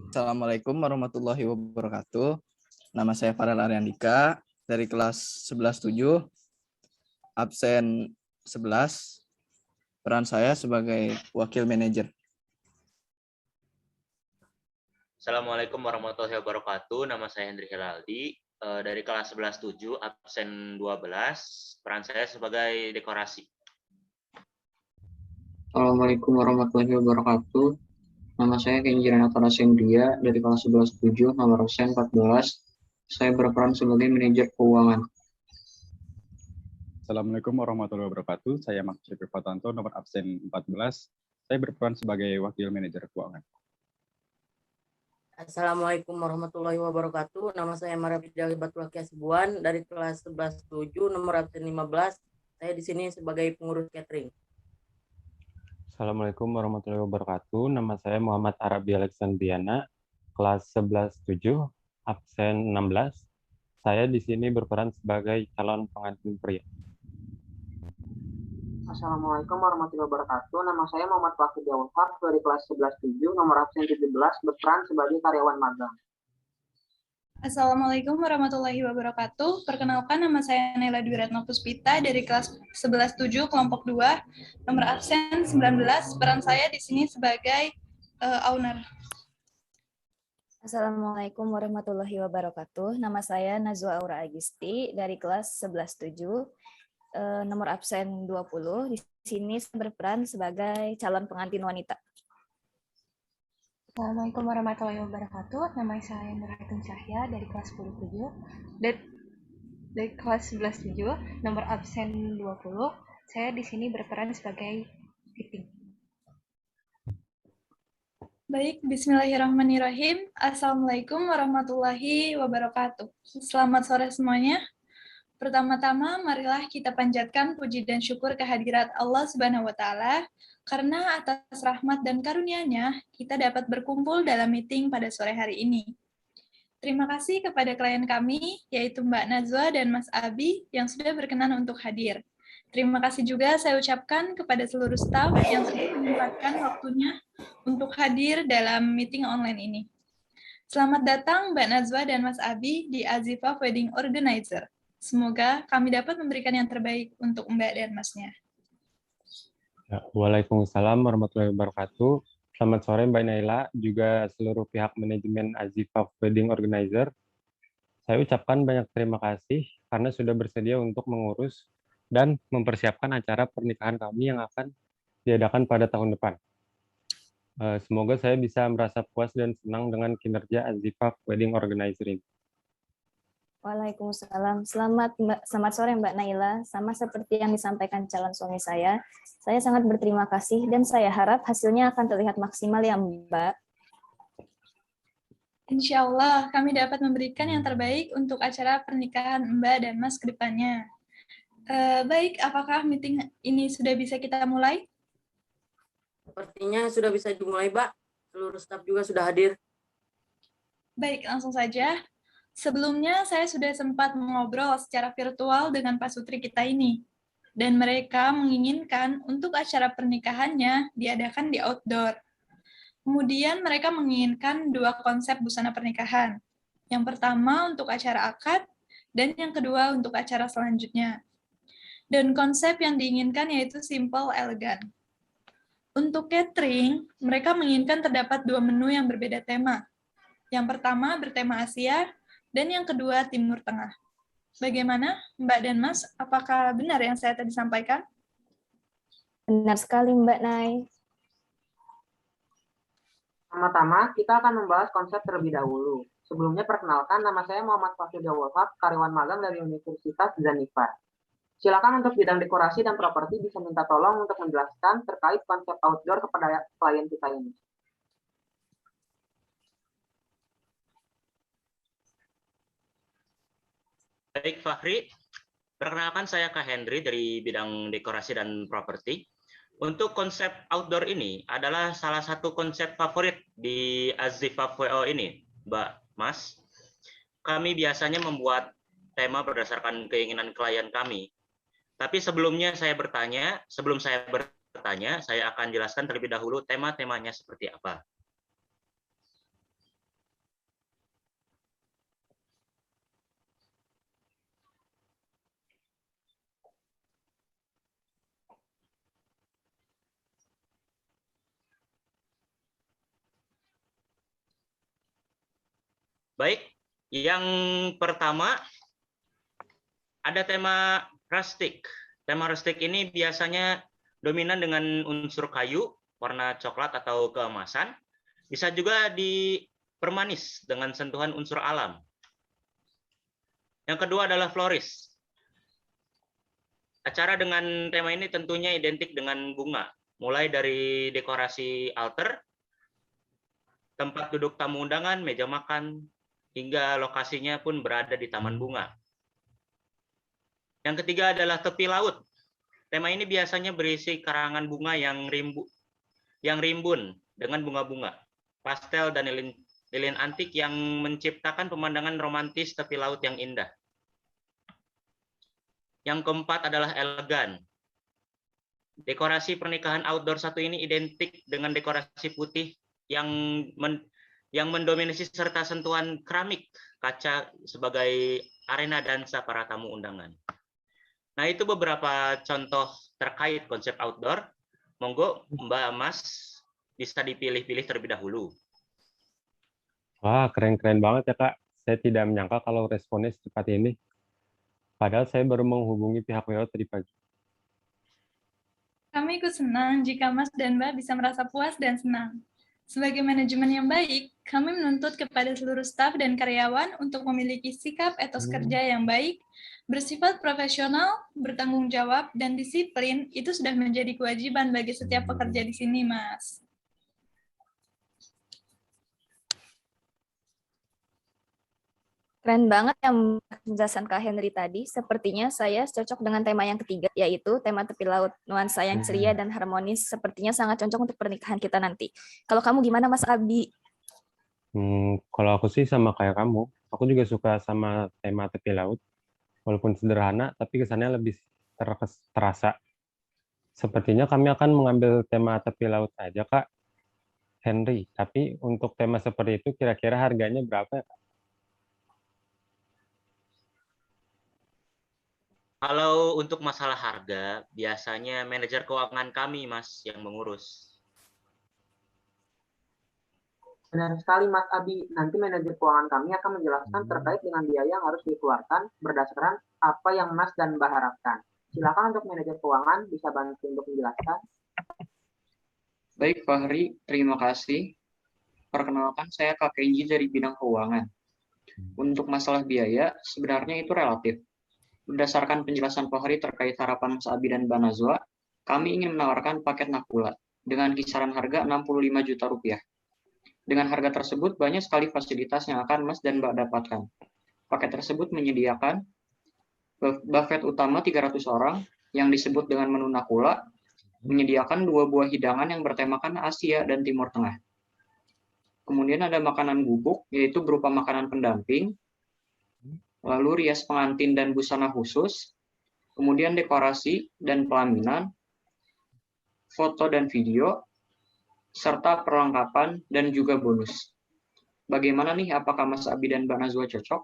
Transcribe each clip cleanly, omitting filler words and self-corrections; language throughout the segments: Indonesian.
Assalamualaikum warahmatullahi wabarakatuh. Nama saya Farel Aryandika dari kelas 11-7, absen 11. Peran saya sebagai wakil manajer. Assalamualaikum warahmatullahi wabarakatuh. Nama saya Hendri Hilaldi dari kelas 11-7, absen 12. Peran saya sebagai dekorasi. Assalamualaikum warahmatullahi wabarakatuh. Nama saya Kenji Renata Rasendria dari kelas 11-7, nomor absen 14. Saya berperan sebagai manajer keuangan. Assalamualaikum warahmatullahi wabarakatuh. Saya Makci Fatanto, nomor absen 14. Saya berperan sebagai wakil manajer keuangan. Assalamualaikum warahmatullahi wabarakatuh. Nama saya Marabida Batul Hasibuan dari kelas 11-7, nomor absen 15. Saya di sini sebagai pengurus catering. Assalamualaikum warahmatullahi wabarakatuh. Nama saya Muhammad Arabi Alexandriana, kelas 11-7, absen 16. Saya di sini berperan sebagai calon pengantin pria. Assalamualaikum warahmatullahi wabarakatuh. Nama saya Muhammad Fakir Jawahar dari kelas 11-7, nomor absen 17, berperan sebagai karyawan magang. Assalamualaikum warahmatullahi wabarakatuh. Perkenalkan, nama saya Naila Dwi Retno Puspita dari kelas 11-7 kelompok 2, nomor absen 19. Peran saya di sini sebagai owner. Assalamualaikum warahmatullahi wabarakatuh. Nama saya Nazwa Aura Agisti dari kelas 11-7, nomor absen 20. Di sini saya berperan sebagai calon pengantin wanita. Assalamualaikum warahmatullahi wabarakatuh. Nama saya Nurhatun Cahya dari kelas 10-7 dari kelas 11-7, nomor absen 20. Saya di sini berperan sebagai fitting. Baik, bismillahirrahmanirrahim. Assalamualaikum warahmatullahi wabarakatuh. Selamat sore semuanya. Pertama-tama, marilah kita panjatkan puji dan syukur kehadirat Allah Subhanahu wa Ta'ala, karena atas rahmat dan karunia-Nya kita dapat berkumpul dalam meeting pada sore hari ini. Terima kasih kepada klien kami, yaitu Mbak Nazwa dan Mas Abi, yang sudah berkenan untuk hadir. Terima kasih juga saya ucapkan kepada seluruh staf yang sudah menyempatkan waktunya untuk hadir dalam meeting online ini. Selamat datang Mbak Nazwa dan Mas Abi di Azifa Wedding Organizer. Semoga kami dapat memberikan yang terbaik untuk Mbak dan Masnya. Waalaikumsalam warahmatullahi wabarakatuh. Selamat sore Mbak Naila, juga seluruh pihak manajemen Azifa Wedding Organizer. Saya ucapkan banyak terima kasih karena sudah bersedia untuk mengurus dan mempersiapkan acara pernikahan kami yang akan diadakan pada tahun depan. Semoga saya bisa merasa puas dan senang dengan kinerja Azifa Wedding Organizer ini. Waalaikumsalam. Selamat sore Mbak Naila. Sama seperti yang disampaikan calon suami saya sangat berterima kasih dan saya harap hasilnya akan terlihat maksimal ya Mbak. Insya Allah kami dapat memberikan yang terbaik untuk acara pernikahan Mbak dan Mas ke depannya. Baik, apakah meeting ini sudah bisa kita mulai? Sepertinya sudah bisa dimulai, Mbak. Seluruh staf juga sudah hadir. Baik, langsung saja. Sebelumnya saya sudah sempat mengobrol secara virtual dengan Pak Sutri kita ini. Dan mereka menginginkan untuk acara pernikahannya diadakan di outdoor. Kemudian mereka menginginkan 2 konsep busana pernikahan. Yang pertama untuk acara akad, dan yang kedua untuk acara selanjutnya. Dan konsep yang diinginkan yaitu simple, elegan. Untuk catering, mereka menginginkan terdapat 2 menu yang berbeda tema. Yang pertama bertema Asia, dan yang kedua Timur Tengah. Bagaimana Mbak dan Mas, apakah benar yang saya tadi sampaikan? Benar sekali Mbak Nay. Pertama-tama, kita akan membahas konsep terlebih dahulu. Sebelumnya perkenalkan, nama saya Muhammad Fakir Jawahar, karyawan magang dari Universitas Zanifar. Silakan untuk bidang dekorasi dan properti bisa minta tolong untuk menjelaskan terkait konsep outdoor kepada klien kita ini. Baik, Fahri. Perkenalkan saya Kak Hendri dari bidang dekorasi dan properti. Untuk konsep outdoor ini adalah salah satu konsep favorit di Azifa WO ini, Mbak Mas. Kami biasanya membuat tema berdasarkan keinginan klien kami. Tapi sebelum saya bertanya, saya akan jelaskan terlebih dahulu tema-temanya seperti apa. Baik, yang pertama ada tema rustic. Tema rustic ini biasanya dominan dengan unsur kayu, warna coklat atau keemasan. Bisa juga dipermanis dengan sentuhan unsur alam. Yang kedua adalah floris. Acara dengan tema ini tentunya identik dengan bunga, mulai dari dekorasi altar, tempat duduk tamu undangan, meja makan, hingga lokasinya pun berada di taman bunga. Yang ketiga adalah tepi laut. Tema ini biasanya berisi karangan bunga yang rimbun dengan bunga-bunga, pastel dan lilin antik yang menciptakan pemandangan romantis tepi laut yang indah. Yang keempat adalah elegan. Dekorasi pernikahan outdoor satu ini identik dengan dekorasi putih yang mendominasi serta sentuhan keramik kaca sebagai arena dansa para tamu undangan. Nah, itu beberapa contoh terkait konsep outdoor. Monggo Mbak Mas bisa dipilih-pilih terlebih dahulu. Wah, keren-keren banget ya, Kak. Saya tidak menyangka kalau responnya secepat ini. Padahal saya baru menghubungi pihak WO tadi pagi. Kami ikut senang jika Mas dan Mbak bisa merasa puas dan senang. Sebagai manajemen yang baik, kami menuntut kepada seluruh staf dan karyawan untuk memiliki sikap etos kerja yang baik, bersifat profesional, bertanggung jawab, dan disiplin. Itu sudah menjadi kewajiban bagi setiap pekerja di sini, Mas. Keren banget yang penjelasan Kak Henry tadi. Sepertinya saya cocok dengan tema yang ketiga, yaitu tema tepi laut. Nuansa yang ceria dan harmonis sepertinya sangat cocok untuk pernikahan kita nanti. Kalau kamu gimana, Mas Abi? Kalau aku sih sama kayak kamu. Aku juga suka sama tema tepi laut. Walaupun sederhana, tapi kesannya lebih terasa. Sepertinya kami akan mengambil tema tepi laut saja, Kak Henry. Tapi untuk tema seperti itu, kira-kira harganya berapa ya, Kak? Kalau untuk masalah harga, biasanya manajer keuangan kami, Mas, yang mengurus. Benar sekali, Mas Abi. Nanti manajer keuangan kami akan menjelaskan terkait dengan biaya yang harus dikeluarkan berdasarkan apa yang Mas dan Mbak harapkan. Silakan untuk manajer keuangan bisa bantu untuk menjelaskan. Baik, Fahri, terima kasih. Perkenalkan, saya Kak Kenji dari bidang keuangan. Untuk masalah biaya, sebenarnya itu relatif. Berdasarkan penjelasan Fahri terkait harapan Mas Abi dan Mbak Nazwa, kami ingin menawarkan paket Nakula dengan kisaran harga 65 juta rupiah. Dengan harga tersebut, banyak sekali fasilitas yang akan Mas dan Mbak dapatkan. Paket tersebut menyediakan buffet utama 300 orang yang disebut dengan menu Nakula, menyediakan 2 buah hidangan yang bertemakan Asia dan Timur Tengah. Kemudian ada makanan gubuk, yaitu berupa makanan pendamping, lalu rias pengantin dan busana khusus, kemudian dekorasi dan pelaminan, foto dan video, serta perlengkapan dan juga bonus. Bagaimana nih, apakah Mas Abi dan Mbak Nazwa cocok?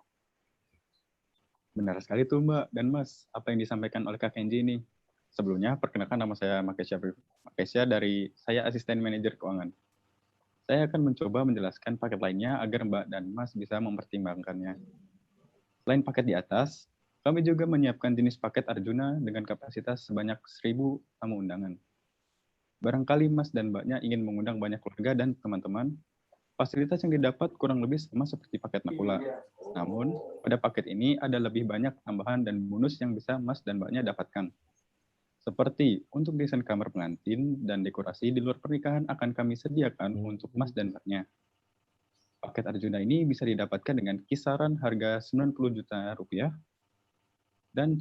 Benar sekali tuh Mbak dan Mas, apa yang disampaikan oleh Kak Kenji ini. Sebelumnya, perkenalkan nama saya Makesha dari saya asisten manajer keuangan. Saya akan mencoba menjelaskan paket lainnya agar Mbak dan Mas bisa mempertimbangkannya. Selain paket di atas, kami juga menyiapkan jenis paket Arjuna dengan kapasitas sebanyak 1.000 tamu undangan. Barangkali Mas dan Mbaknya ingin mengundang banyak keluarga dan teman-teman, fasilitas yang didapat kurang lebih sama seperti paket Nakula. Namun, pada paket ini ada lebih banyak tambahan dan bonus yang bisa Mas dan Mbaknya dapatkan. Seperti untuk desain kamar pengantin dan dekorasi di luar pernikahan akan kami sediakan untuk Mas dan Mbaknya. Paket Arjuna ini bisa didapatkan dengan kisaran harga 90 juta rupiah. Dan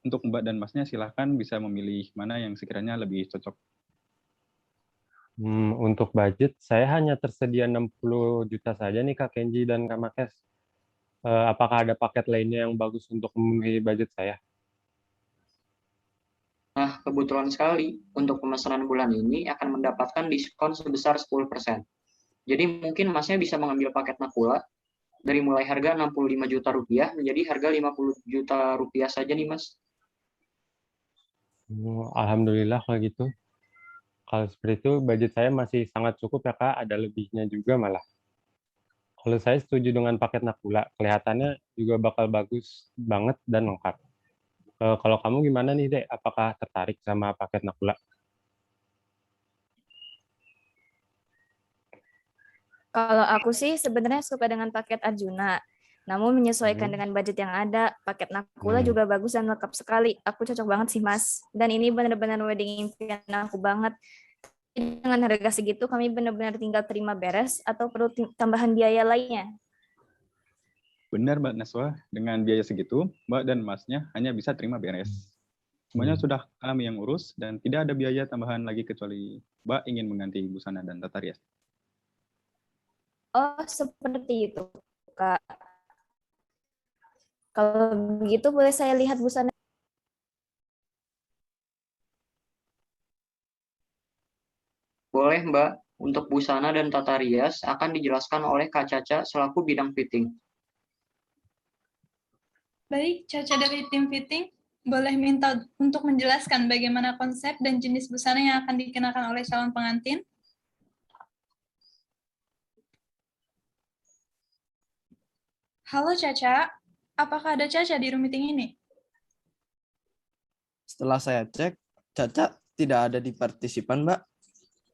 untuk Mbak dan Masnya silahkan bisa memilih mana yang sekiranya lebih cocok. Untuk budget, saya hanya tersedia 60 juta saja nih Kak Kenji dan Kak Makes. Apakah ada paket lainnya yang bagus untuk memenuhi budget saya? Nah, kebetulan sekali, untuk pemesanan bulan ini akan mendapatkan diskon sebesar 10%. Jadi mungkin Masnya bisa mengambil paket Nakula dari mulai harga 65 juta rupiah menjadi harga 50 juta rupiah saja nih Mas. Alhamdulillah kalau gitu. Kalau seperti itu budget saya masih sangat cukup ya Kak, ada lebihnya juga malah. Kalau saya setuju dengan paket Nakula, kelihatannya juga bakal bagus banget dan lengkap. Kalau kamu gimana nih, Dek? Apakah tertarik sama paket Nakula? Kalau aku sih sebenarnya suka dengan paket Arjuna. Namun menyesuaikan dengan budget yang ada, paket Nakula juga bagus dan lengkap sekali. Aku cocok banget sih, Mas. Dan ini benar-benar wedding impian aku banget. Dengan harga segitu, kami benar-benar tinggal terima beres atau perlu tambahan biaya lainnya. Benar Mbak Naswa, dengan biaya segitu, Mbak dan Masnya hanya bisa terima beres. Semuanya sudah kami yang urus dan tidak ada biaya tambahan lagi kecuali Mbak ingin mengganti busana dan tata rias. Oh, seperti itu, Kak. Kalau begitu boleh saya lihat busana? Boleh, Mbak. Untuk busana dan tata rias akan dijelaskan oleh Kak Caca selaku bidang fitting. Baik, Caca dari tim fitting, boleh minta untuk menjelaskan bagaimana konsep dan jenis busana yang akan dikenakan oleh calon pengantin? Halo Caca, apakah ada Caca di room meeting ini? Setelah saya cek, Caca tidak ada di partisipan, Mbak.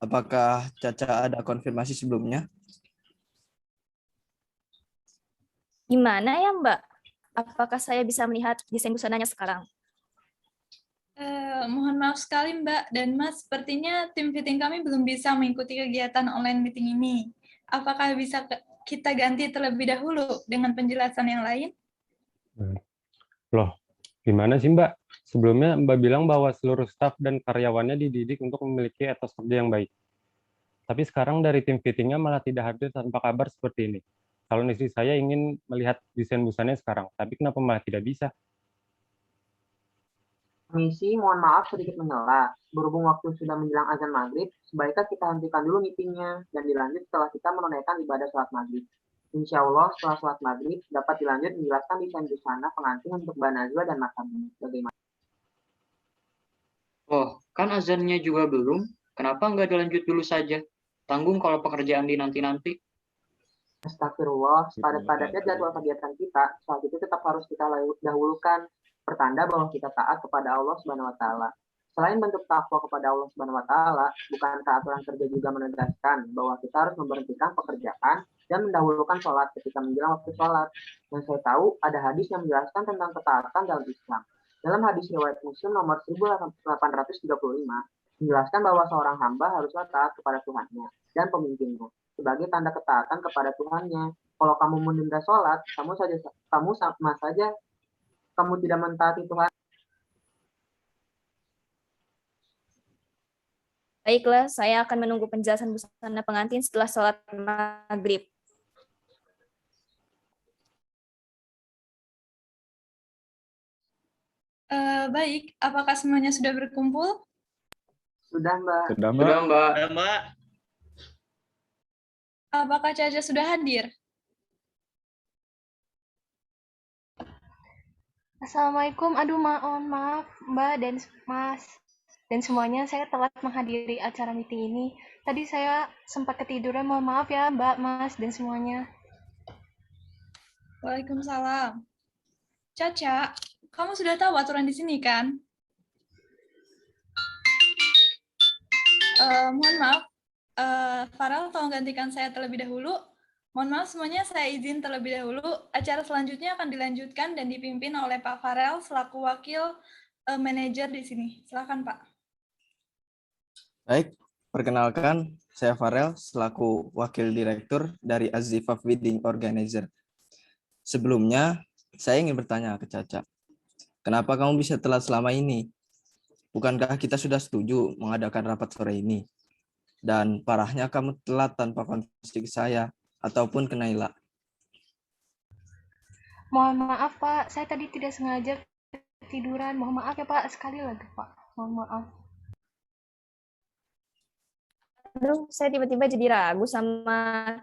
Apakah Caca ada konfirmasi sebelumnya? Gimana ya, Mbak? Apakah saya bisa melihat desain busananya sekarang? Mohon maaf sekali Mbak dan Mas, sepertinya tim fitting kami belum bisa mengikuti kegiatan online meeting ini. Apakah bisa kita ganti terlebih dahulu dengan penjelasan yang lain? Loh, gimana sih Mbak? Sebelumnya Mbak bilang bahwa seluruh staf dan karyawannya dididik untuk memiliki etos kerja yang baik. Tapi sekarang dari tim fittingnya malah tidak hadir tanpa kabar seperti ini. Calon istri saya ingin melihat desain busanya sekarang, tapi kenapa malah tidak bisa? Permisi, mohon maaf sedikit menela. Berhubung waktu sudah menjelang azan maghrib, sebaiknya kita hentikan dulu meetingnya dan dilanjut setelah kita menunaikan ibadah sholat maghrib. Insya Allah setelah sholat maghrib dapat dilanjut menjelaskan desain busana pengantin untuk Mbak Najwa dan Mas Abdi. Bagaimana? Oh, kan azannya juga belum. Kenapa nggak dilanjut dulu saja? Tanggung kalau pekerjaan dinanti-nanti. Astagfirullah, padat-padatnya jadwal kegiatan kita, saat itu tetap harus kita dahulukan, pertanda bahwa kita taat kepada Allah Subhanahu wa taala. Selain bentuk takwa kepada Allah Subhanahu wa taala, bukankah aturan kerja juga menegaskan bahwa kita harus memberhentikan pekerjaan dan mendahulukan sholat ketika menjelang waktu sholat? Yang saya tahu ada hadis yang menjelaskan tentang ketaatan dalam Islam. Dalam hadis riwayat Muslim nomor 1835 menjelaskan bahwa seorang hamba haruslah taat kepada Tuhannya dan pemimpinnya sebagai tanda ketaatan kepada Tuhannya. Kalau kamu menunda sholat, kamu sama saja kamu tidak mentaati Tuhan. Baiklah, saya akan menunggu penjelasan busana pengantin setelah sholat maghrib. Baik, apakah semuanya sudah berkumpul? Sudah, Mbak. Sudah, Mbak. Sudah, Mbak. Mbak. Apakah Caca sudah hadir? Assalamualaikum, aduh mohon maaf Mbak dan Mas dan semuanya, saya telat menghadiri acara meeting ini. Tadi saya sempat ketiduran, mohon maaf ya Mbak, Mas dan semuanya. Waalaikumsalam. Caca, kamu sudah tahu aturan di sini kan? Mohon maaf, Farel tolong gantikan saya terlebih dahulu. Mohon maaf semuanya, saya izin terlebih dahulu. Acara selanjutnya akan dilanjutkan dan dipimpin oleh Pak Farel selaku wakil manajer di sini. Silakan Pak. Baik, perkenalkan saya Farel selaku wakil direktur dari Azifah Wedding Organizer. Sebelumnya, saya ingin bertanya ke Caca. Kenapa kamu bisa telat selama ini? Bukankah kita sudah setuju mengadakan rapat sore ini? Dan parahnya kamu telat tanpa konfirmasi saya ataupun ke Naila. Mohon maaf Pak, saya tadi tidak sengaja ketiduran. Mohon maaf ya Pak, sekali lagi Pak. Mohon maaf. Aduh, saya tiba-tiba jadi ragu sama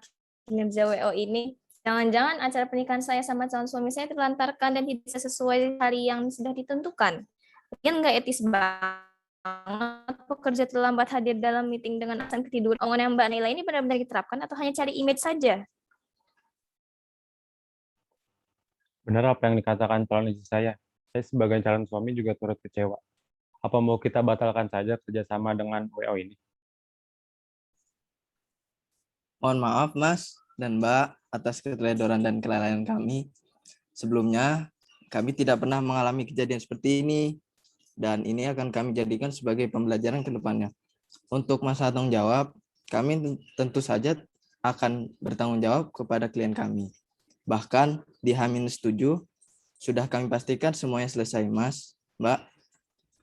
kinerja WO ini. Jangan-jangan acara pernikahan saya sama calon suami saya terlantarkan dan tidak sesuai hari yang sudah ditentukan. Mungkin nggak etis banget pekerja terlambat hadir dalam meeting dengan alasan ketiduran. Omongan yang Mbak Naila ini benar-benar diterapkan atau hanya cari image saja? Benar apa yang dikatakan calon istri saya. Saya sebagai calon suami juga turut kecewa. Apa mau kita batalkan saja kerjasama dengan WO ini? Mohon maaf Mas dan Mbak atas keteledoran dan kelalaian kami. Sebelumnya, kami tidak pernah mengalami kejadian seperti ini dan ini akan kami jadikan sebagai pembelajaran ke depannya. Untuk masalah tanggung jawab, kami tentu saja akan bertanggung jawab kepada klien kami. Bahkan di H-7 sudah kami pastikan semuanya selesai, Mas, Mbak.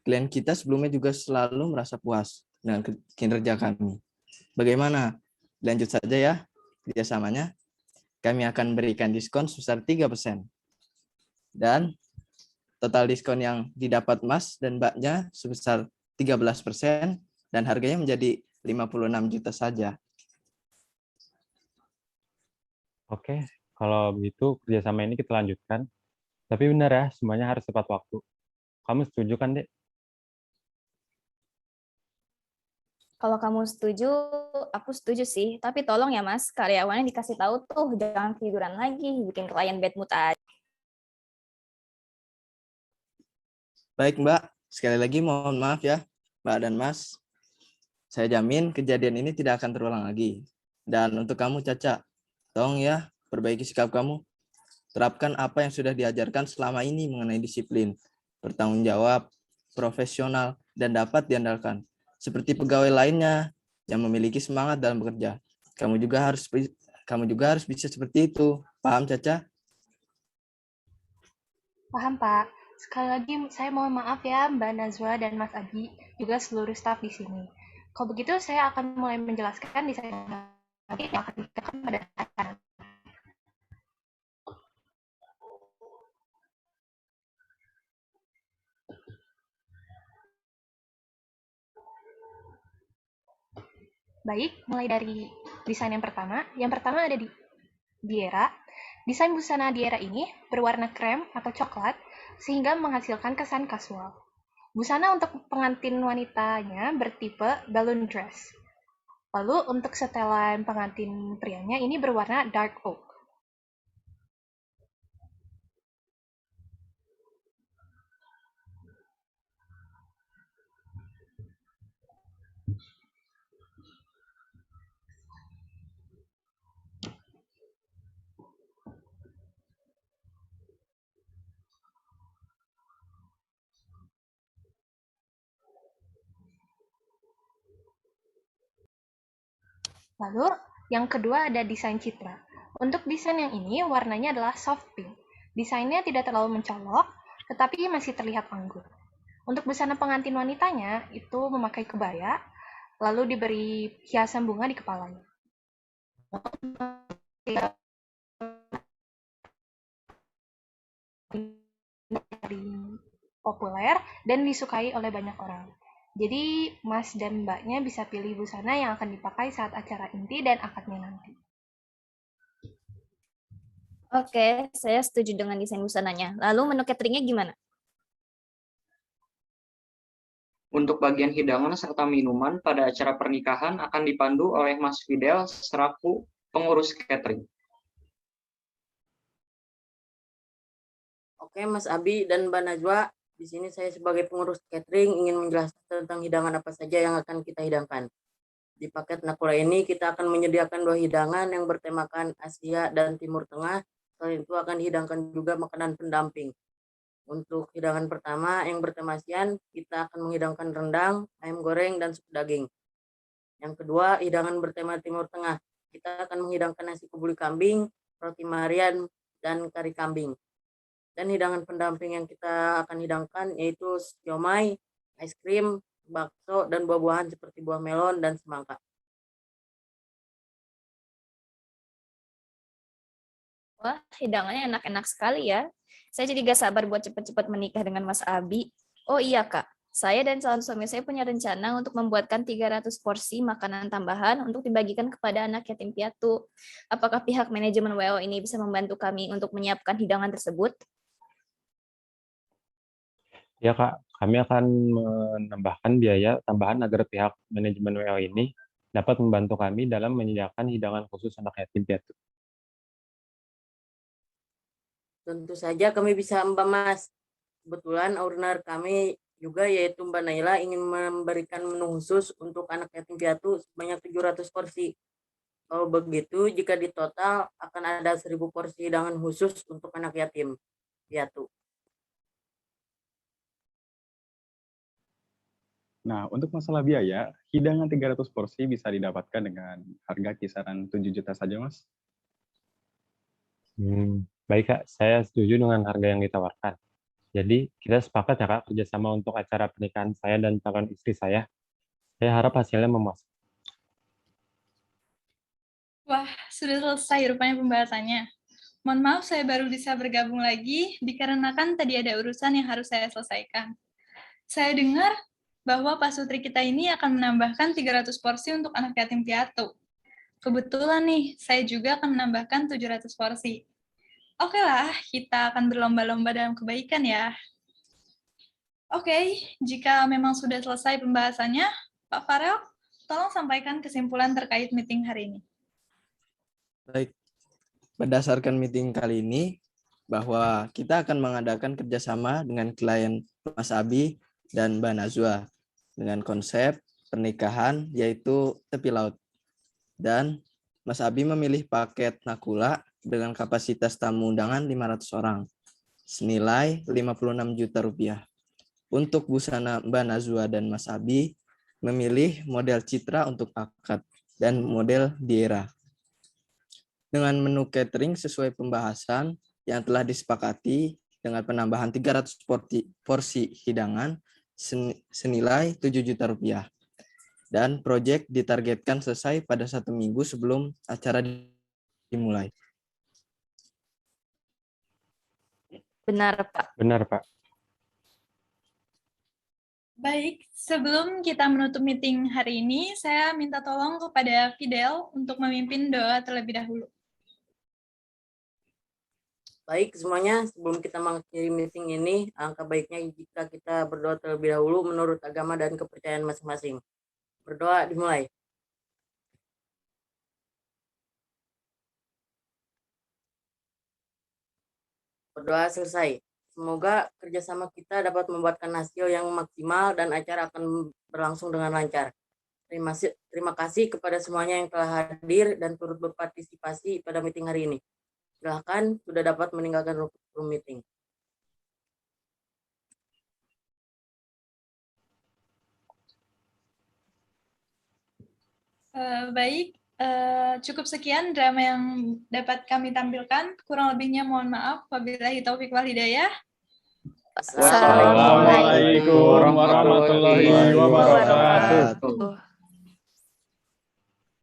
Klien kita sebelumnya juga selalu merasa puas dengan kinerja kami. Bagaimana? Lanjut saja ya kerjasamanya. Kami akan berikan diskon sebesar 3%. Dan total diskon yang didapat Mas dan Mbaknya sebesar 13% dan harganya menjadi 56 juta saja. Oke, kalau begitu kerjasama ini kita lanjutkan. Tapi benar ya, semuanya harus tepat waktu. Kamu setuju kan, Dek? Kalau kamu setuju, aku setuju sih. Tapi tolong ya Mas, karyawannya dikasih tahu tuh jangan tiduran lagi, bikin klien bad mood aja. Baik Mbak, sekali lagi mohon maaf ya Mbak dan Mas. Saya jamin kejadian ini tidak akan terulang lagi. Dan untuk kamu Caca, tolong ya perbaiki sikap kamu. Terapkan apa yang sudah diajarkan selama ini mengenai disiplin, bertanggung jawab, profesional, dan dapat diandalkan. Seperti pegawai lainnya yang memiliki semangat dalam bekerja. Kamu juga harus bisa seperti itu. Paham Caca? Paham, Pak. Sekali lagi saya mohon maaf ya Mbak Nazwa dan Mas Abi, juga seluruh staf di sini. Kalau begitu saya akan mulai menjelaskan desain yang akan digunakan pada acara. Baik, mulai dari desain yang pertama. Yang pertama ada di Diera. Desain busana Diera ini berwarna krem atau coklat sehingga menghasilkan kesan kasual. Busana untuk pengantin wanitanya bertipe balloon dress. Lalu untuk setelan pengantin prianya ini berwarna dark oak. Lalu yang kedua ada desain citra. Untuk desain yang ini warnanya adalah soft pink. Desainnya tidak terlalu mencolok, tetapi masih terlihat anggun. Untuk busana pengantin wanitanya itu memakai kebaya, lalu diberi hiasan bunga di kepalanya. Populer dan disukai oleh banyak orang. Jadi Mas dan Mbaknya bisa pilih busana yang akan dipakai saat acara inti dan akadnya nanti. Oke, saya setuju dengan desain busananya. Lalu menu cateringnya gimana? Untuk bagian hidangan serta minuman pada acara pernikahan akan dipandu oleh Mas Fidel selaku pengurus catering. Oke, Mas Abi dan Mbak Najwa, di sini saya sebagai pengurus catering ingin menjelaskan tentang hidangan apa saja yang akan kita hidangkan. Di paket Nakula ini kita akan menyediakan 2 hidangan yang bertemakan Asia dan Timur Tengah. Selain itu akan dihidangkan juga makanan pendamping. Untuk hidangan pertama yang bertema ASEAN, kita akan menghidangkan rendang, ayam goreng, dan sup daging. Yang kedua, hidangan bertema Timur Tengah. Kita akan menghidangkan nasi kebuli kambing, roti marian, dan kari kambing. Dan hidangan pendamping yang kita akan hidangkan yaitu siomay, es krim, bakso, dan buah-buahan seperti buah melon dan semangka. Wah, hidangannya enak-enak sekali ya. Saya jadi gak sabar buat cepat-cepat menikah dengan Mas Abi. Oh iya Kak, saya dan calon suami saya punya rencana untuk membuatkan 300 porsi makanan tambahan untuk dibagikan kepada anak yatim piatu. Apakah pihak manajemen WO ini bisa membantu kami untuk menyiapkan hidangan tersebut? Ya Kak, kami akan menambahkan biaya tambahan agar pihak manajemen WO ini dapat membantu kami dalam menyediakan hidangan khusus anak yatim piatu. Tentu saja kami bisa Mbak Mas. Kebetulan owner kami juga yaitu Mbak Naila ingin memberikan menu khusus untuk anak yatim piatu sebanyak 700 porsi. Kalau begitu, jika di total akan ada 1000 porsi hidangan khusus untuk anak yatim piatu. Nah, untuk masalah biaya, hidangan 300 porsi bisa didapatkan dengan harga kisaran 7 juta saja, Mas. Baik Kak, saya setuju dengan harga yang ditawarkan. Jadi kita sepakat ya Kak, kerjasama untuk acara pernikahan saya dan calon istri saya. Saya harap hasilnya memuaskan. Wah, sudah selesai rupanya pembahasannya. Mohon maaf saya baru bisa bergabung lagi, dikarenakan tadi ada urusan yang harus saya selesaikan. Saya dengar bahwa Pak Sutri kita ini akan menambahkan 300 porsi untuk anak yatim piatu. Kebetulan nih, saya juga akan menambahkan 700 porsi. Oke lah, kita akan berlomba-lomba dalam kebaikan ya. Oke, jika memang sudah selesai pembahasannya, Pak Farel, tolong sampaikan kesimpulan terkait meeting hari ini. Baik, berdasarkan meeting kali ini, bahwa kita akan mengadakan kerjasama dengan klien Mas Abi dan Mbak Najwa dengan konsep pernikahan yaitu tepi laut. Dan Mas Abi memilih paket Nakula dengan kapasitas tamu undangan 500 orang, senilai 56 juta rupiah. Untuk busana Mbak Najwa dan Mas Abi memilih model Citra untuk akad dan model Diera. Dengan menu catering sesuai pembahasan yang telah disepakati dengan penambahan 300 porsi hidangan senilai 7 juta rupiah. Dan proyek ditargetkan selesai pada 1 minggu sebelum acara dimulai. Benar, Pak. Benar, Pak. Baik, sebelum kita menutup meeting hari ini, saya minta tolong kepada Fidel untuk memimpin doa terlebih dahulu. Baik semuanya, sebelum kita mengakhiri meeting ini, alangkah baiknya jika kita berdoa terlebih dahulu menurut agama dan kepercayaan masing-masing. Berdoa dimulai. Berdoa selesai. Semoga kerjasama kita dapat membuatkan hasil yang maksimal dan acara akan berlangsung dengan lancar. Terima kasih kepada semuanya yang telah hadir dan turut berpartisipasi pada meeting hari ini. Silakan sudah dapat meninggalkan room meeting. Baik, cukup sekian drama yang dapat kami tampilkan. Kurang lebihnya mohon maaf. Wabillahi taufiq wal hidayah. Assalamualaikum warahmatullahi wabarakatuh.